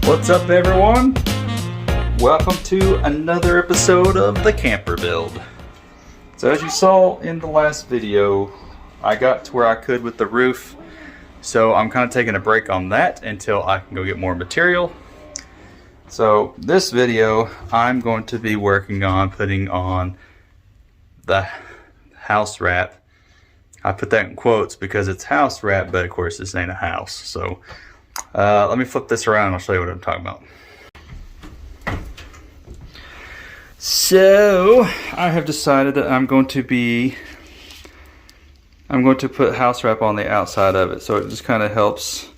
What's up, everyone? Welcome to another episode of the Camper Build. So as you saw in the last video, I got to where I could with the roof. So I'm kind of taking a break on that until I can go get more material. So this video, I'm going to be working on putting on the house wrap. I put that in quotes because it's house wrap, but of course this ain't a house. So let me flip this around and I'll show you what I'm talking about. So I have decided that I'm going to put house wrap on the outside of it, so it just kind of helps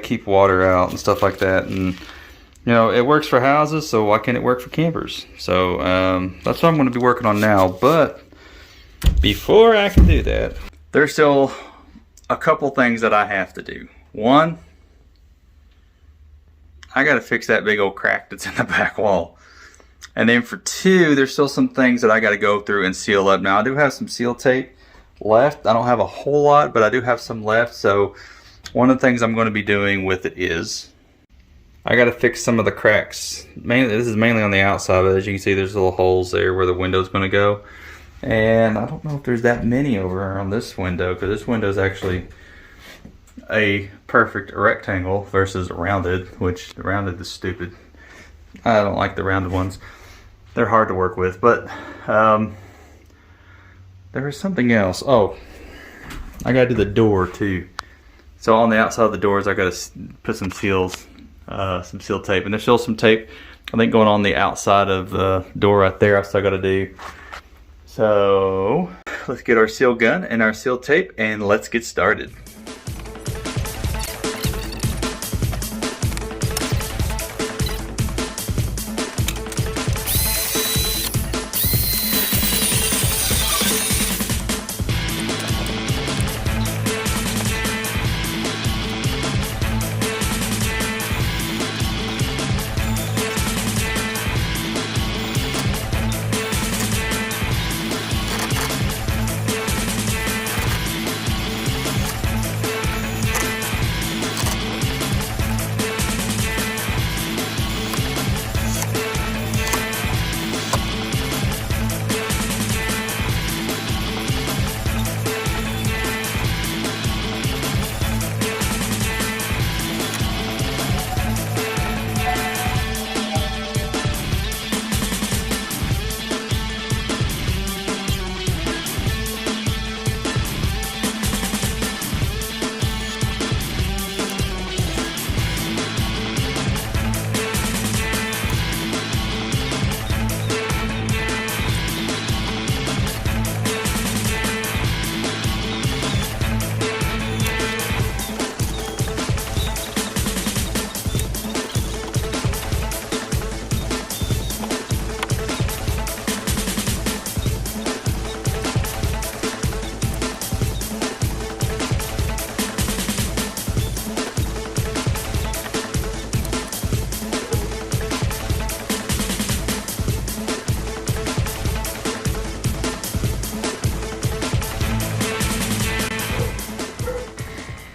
keep water out and stuff like that. And you know, it works for houses, so why can't it work for campers? So that's what I'm going to be working on now. But before I can do that, there's still a couple things that I have to do. One, I got to fix that big old crack that's in the back wall. And then for two, there's still some things that I got to go through and seal up. Now I do have some seal tape left. I don't have a whole lot, but I do have some left. So one of the things I'm going to be doing with it is I got to fix some of the cracks. This is mainly on the outside, but as you can see, there's little holes there where the window's going to go. And I don't know if there's that many over on this window, because this window is actually a perfect rectangle versus rounded, which the rounded is stupid. I don't like the rounded ones. They're hard to work with. But there is something else. Oh, I gotta do the door too. So on the outside of the doors, I gotta put some seals, some seal tape, and there's still some tape I think going on the outside of the door right there. I still gotta do. So let's get our seal gun and our seal tape and let's get started.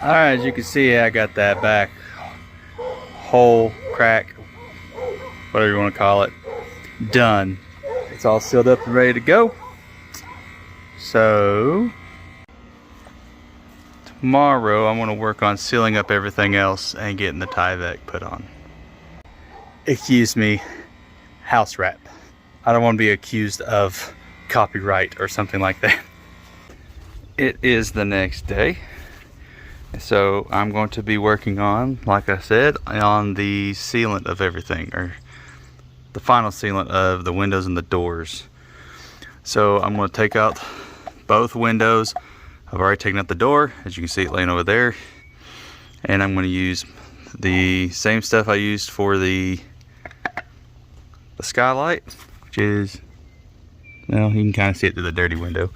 Alright, as you can see, I got that back hole, crack, whatever you want to call it, done. It's all sealed up and ready to go. So tomorrow I'm going to work on sealing up everything else and getting the Tyvek put on. Excuse me, house wrap. I don't want to be accused of copyright or something like that. It is the next day. So I'm going to be working on, like I said, on the sealant of everything, or the final sealant of the windows and the doors. So I'm going to take out both windows. I've already taken out the door, as you can see it laying over there. And I'm going to use the same stuff I used for the skylight, which is, well, you can kind of see it through the dirty window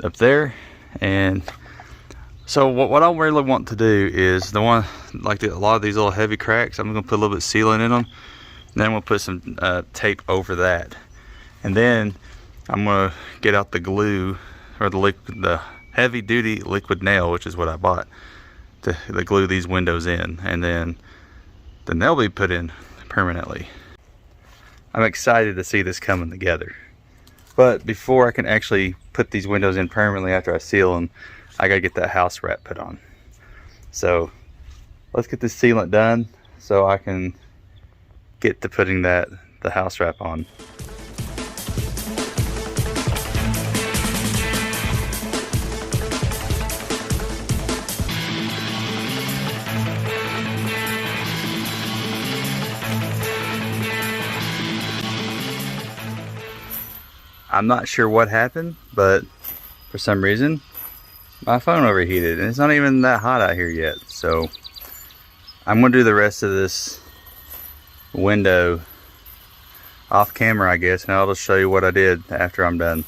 up there. And so what I really want to do is the one, like a lot of these little heavy cracks, I'm going to put a little bit of sealant in them. And then we'll put some tape over that. And then I'm going to get out the glue, or the heavy duty liquid nail, which is what I bought, to glue these windows in. And then then they'll be put in permanently. I'm excited to see this coming together. But before I can actually put these windows in permanently after I seal them, I gotta get that house wrap put on. So let's get this sealant done so I can get to putting the house wrap on. I'm not sure what happened, but for some reason my phone overheated, and it's not even that hot out here yet. So I'm gonna do the rest of this window off camera, I guess, and I'll just show you what I did after I'm done.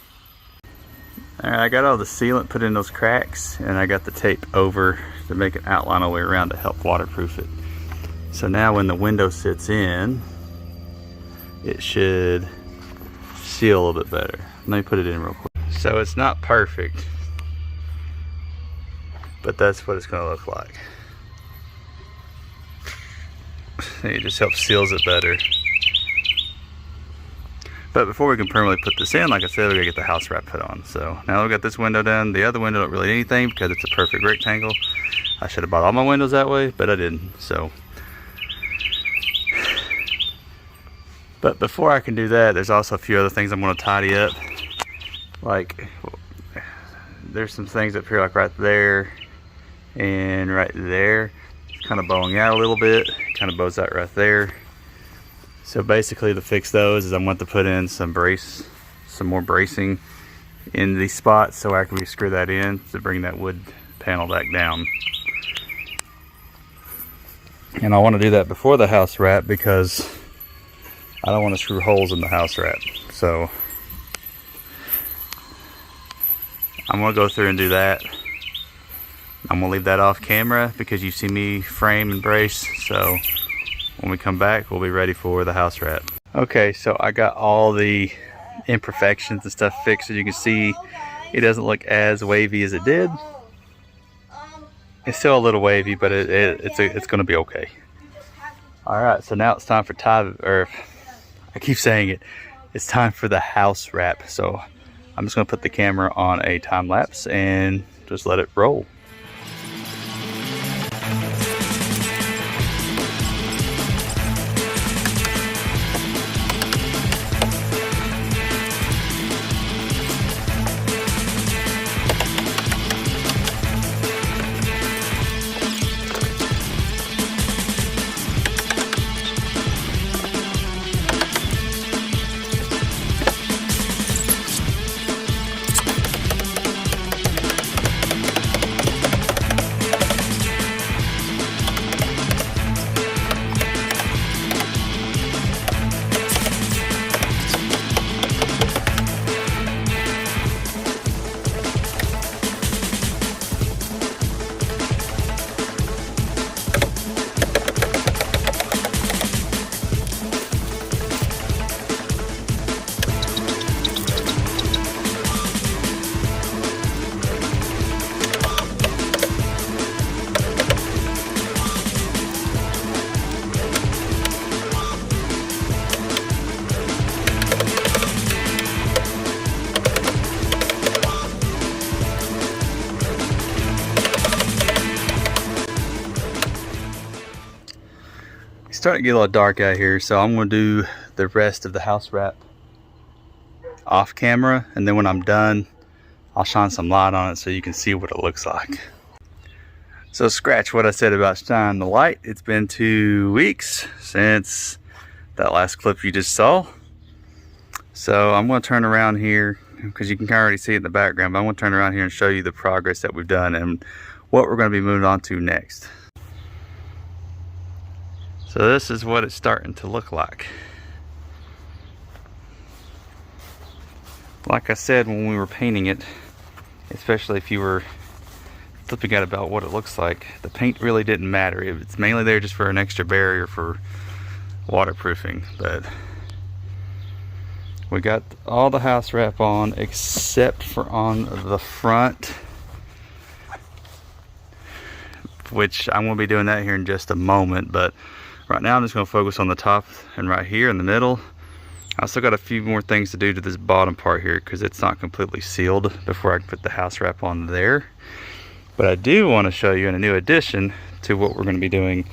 Alright, I got all the sealant put in those cracks, and I got the tape over to make an outline all the way around to help waterproof it. So now when the window sits in, it should seal a little bit better. Let me put it in real quick. So it's not perfect, but that's what it's going to look like. It just helps seals it better. But before we can permanently put this in, like I said, we gotta get the house wrap put on. So now we've got this window done. The other window don't really need anything because it's a perfect rectangle. I should have bought all my windows that way, but I didn't. So, but before I can do that, there's also a few other things I'm going to tidy up. Like, there's some things up here, like right there and right there. It's kind of bowing out a little bit. Kind of bows out right there. So basically, to fix those is I'm going to put in some more bracing in these spots, so after we screw that in to bring that wood panel back down. And I want to do that before the house wrap because I don't want to screw holes in the house wrap. So I'm going to go through and do that. I'm going to leave that off camera because you see me frame and brace. So when we come back, we'll be ready for the house wrap. Okay, so I got all the imperfections and stuff fixed. As you can see, it doesn't look as wavy as it did. It's still a little wavy, but it's going to be okay. All right, so now it's time for I keep saying it. It's time for the house wrap. So I'm just going to put the camera on a time lapse and just let it roll. It's starting to get a little dark out here, so I'm going to do the rest of the house wrap off camera, and then when I'm done, I'll shine some light on it so you can see what it looks like. So scratch what I said about shining the light. It's been 2 weeks since that last clip you just saw. So I'm going to turn around here because you can already see it in the background, but I'm going to turn around here and show you the progress that we've done and what we're going to be moving on to next. So this is what it's starting to look like. Like I said when we were painting it, especially if you were flipping out about what it looks like, the paint really didn't matter. It's mainly there just for an extra barrier for waterproofing. But we got all the house wrap on except for on the front, which I'm going to be doing that here in just a moment. But Right now I'm just gonna focus on the top and right here in the middle. I still got a few more things to do to this bottom part here because it's not completely sealed before I can put the house wrap on there. But I do want to show you in a new addition to what we're going to be doing.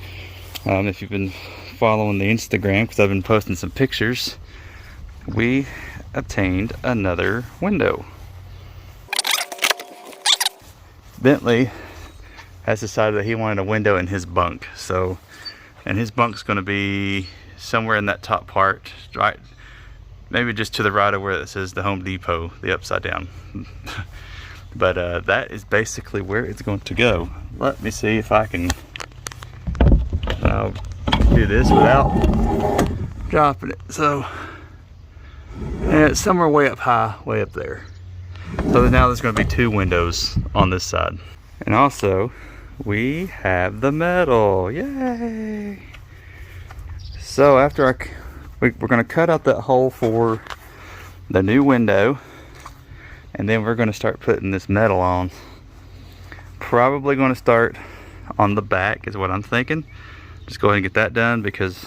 If you've been following the Instagram, because I've been posting some pictures, we obtained another window. Bentley has decided that he wanted a window in his bunk. So, and his bunk's going to be somewhere in that top part, right? Maybe just to the right of where it says the Home Depot, the upside down. But that is basically where it's going to go. Let me see if I can do this without dropping it. So, yeah, it's somewhere way up high, way up there. So now there's going to be 2 windows on this side. And also, we have the metal. Yay! So after we're going to cut out that hole for the new window, and then we're going to start putting this metal on. Probably going to start on the back is what I'm thinking. Just go ahead and get that done because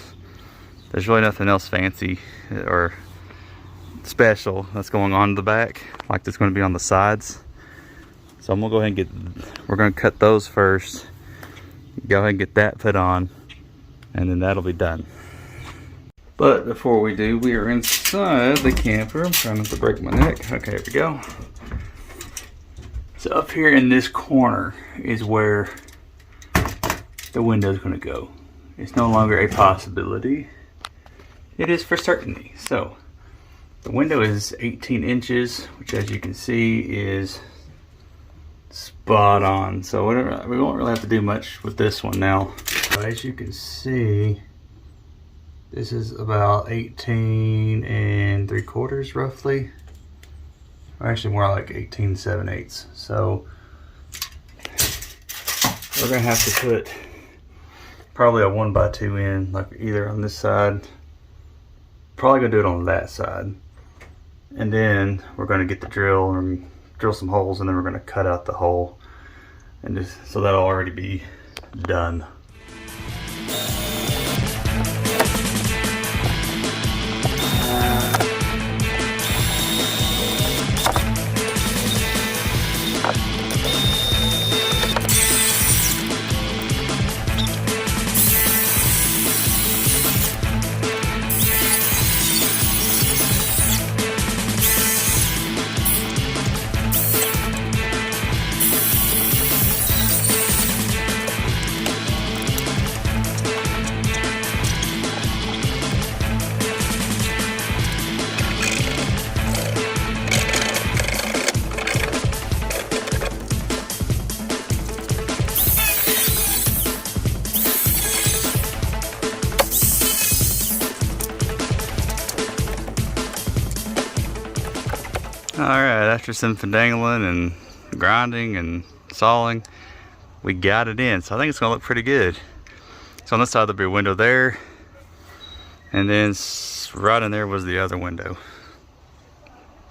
there's really nothing else fancy or special that's going on in the back like that's going to be on the sides. So I'm going to go ahead and we're going to cut those first. Go ahead and get that put on, and then that'll be done. But before we do, we are inside the camper. I'm trying not to break my neck. Okay, here we go. So up here in this corner is where the window is going to go. It's no longer a possibility. It is for certainty. So the window is 18 inches, which as you can see is spot on. So whatever, we won't really have to do much with this one now. But as you can see, this is about 18 3/4 roughly. Or actually more like 18 7/8. So we're gonna have to put probably a 1x2 in, like either on this side. Probably gonna do it on that side. And then we're gonna get the drill and drill some holes, and then we're gonna cut out the hole. And just, so that'll already be done. Alright, after some findangling and grinding and sawing, we got it in. So I think it's going to look pretty good. So on this side there'll be a window there, and then right in there was the other window.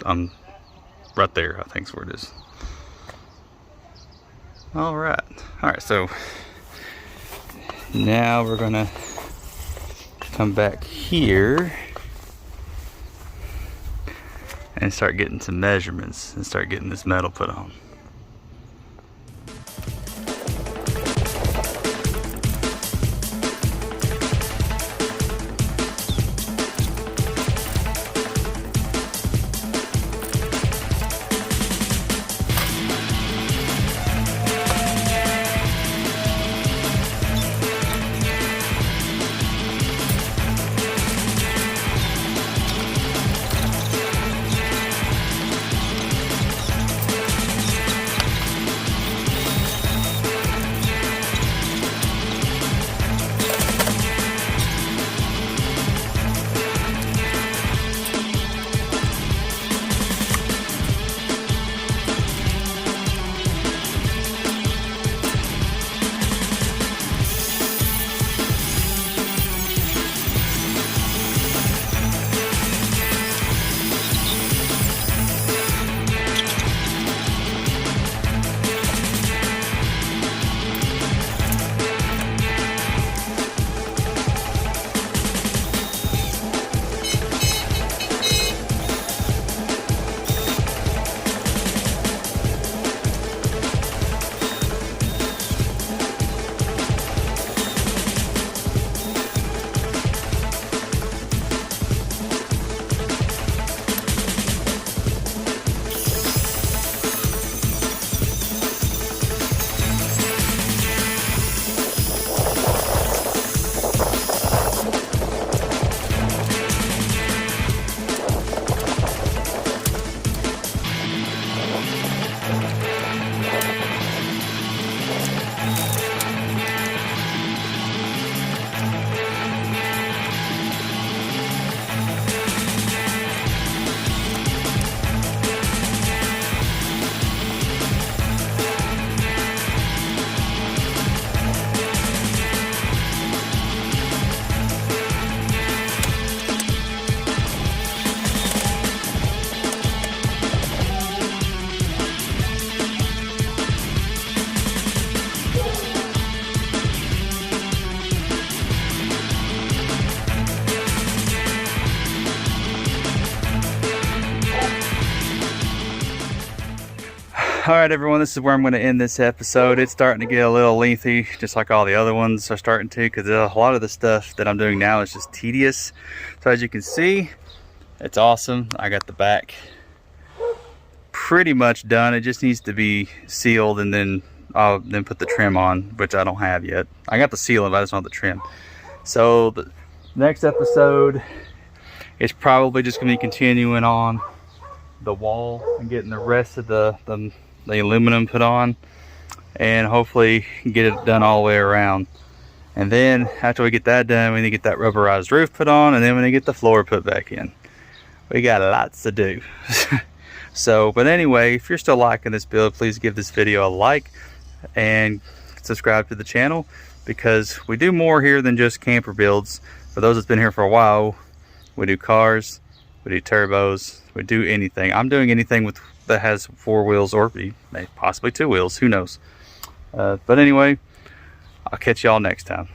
Right there, I think is where it is. Alright, so now we're going to come back here and start getting some measurements and start getting this metal put on. Alright everyone, this is where I'm going to end this episode. It's starting to get a little lengthy, just like all the other ones are starting to, because a lot of the stuff that I'm doing now is just tedious. So as you can see, it's awesome. I got the back pretty much done. It just needs to be sealed, and then I'll then put the trim on, which I don't have yet. I got the sealant, but I just don't have the trim. So the next episode is probably just going to be continuing on the wall and getting the rest of the aluminum put on, and hopefully get it done all the way around. And then after we get that done, we need to get that rubberized roof put on, and then we need to get the floor put back in. We got lots to do. So, but anyway, if you're still liking this build, please give this video a like and subscribe to the channel, because we do more here than just camper builds. For those that's been here for a while, we do cars, we do turbos, we do anything. I'm doing anything that has 4 wheels, or possibly 2 wheels, who knows. But anyway, I'll catch y'all next time.